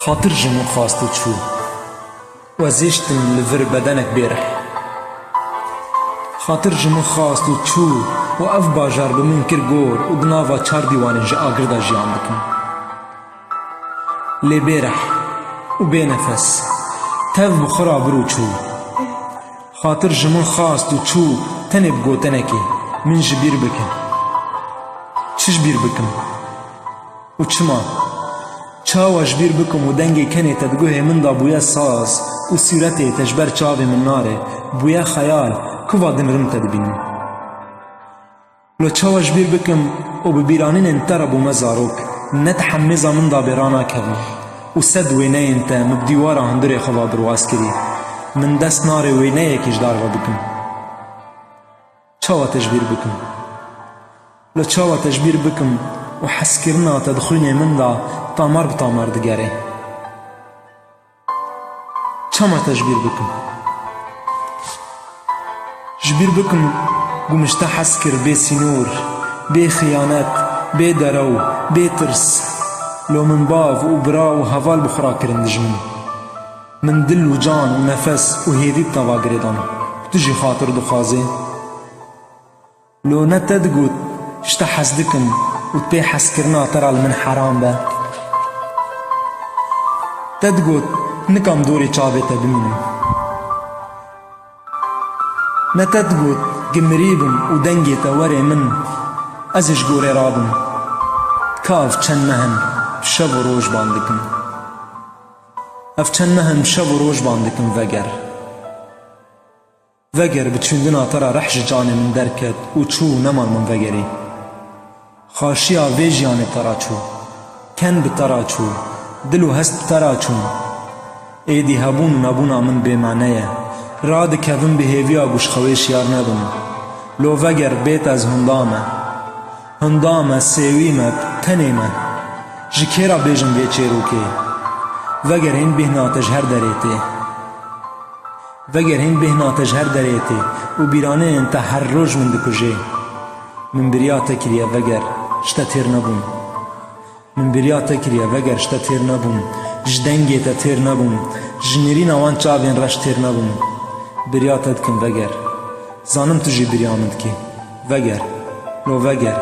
خاطر جمو خواست و چو وزیشتن لور بدنک بیرح خاطر جمو خواست و چو و اف باجار بمون کر گور و دناوا چار دیوانن جا آگردا جیان بکن لی بیرح و بی نفس تف بخورا برو چو خاطر جمو خواست و چو تنه بگو تنکی من جبیر بکن چش بیر بکن و چما چاوش بیر بکم و دنگی کنی تدگوه من دا بویا ساز و صورتی تجبر چاوی من ناره بویا خیال کوا دن رم تدبین لو چاوش بیر بکم و ببیرانین انترب و مزاروک نتحمزا من دا بیرانا کبی و سد وینه انت مبدیوارا هندر خوا برواز کری من دست ناره وینه یکیش داروا بکم چاوا تجبیر بکم لو چاوا تجبیر بکم و حس کرنا تدخوینه من دا تامار بتامار دگره چما تجبیر بکم جبیر بکم گمشتا حس کر بی سینور بی خیانت بی درو بی ترس لو من باو و برا و هوال بخورا کرند جمن من دل و جان و نفس و هیدی توا گریدان تجی خاطر دخوازه لو نتدگوت شتا حس دکم و تبي حس كرنا ترى من حرام با تدقوت نكم دوري چاويتا بمينم نتدقوت قمريبم و دنگيتا وري من ازش قوري رابم كاف چن مهن شب و روش باندكم اف چن مهن شب و روش باندكم وگر بچوندنا ترى رحش جاني من دركت و چو نمان من وگري خاشیا ویجیان ترا چو کن بترا چو دلو هست ترا چون ایدی هبون نبونا من بیمانه راد کبن به هیویا گوش خویش یار نبون لو وگر بیت از هندامه سیویمه تنیمه جکیرا بیجم وی چیروکه وگر هین بهناتش هر دریته و بیرانه انت هر روز من دکجه من بریا تکریه وگر شتا تیر نبوم من بریا تکریه وگر شتا تیر نبوم جدنگی تا تیر نبوم جنیرین آوان چاوین رش تیر نبوم بریا تدکم وگر زانم تجی بریا مند کی وگر لو وگر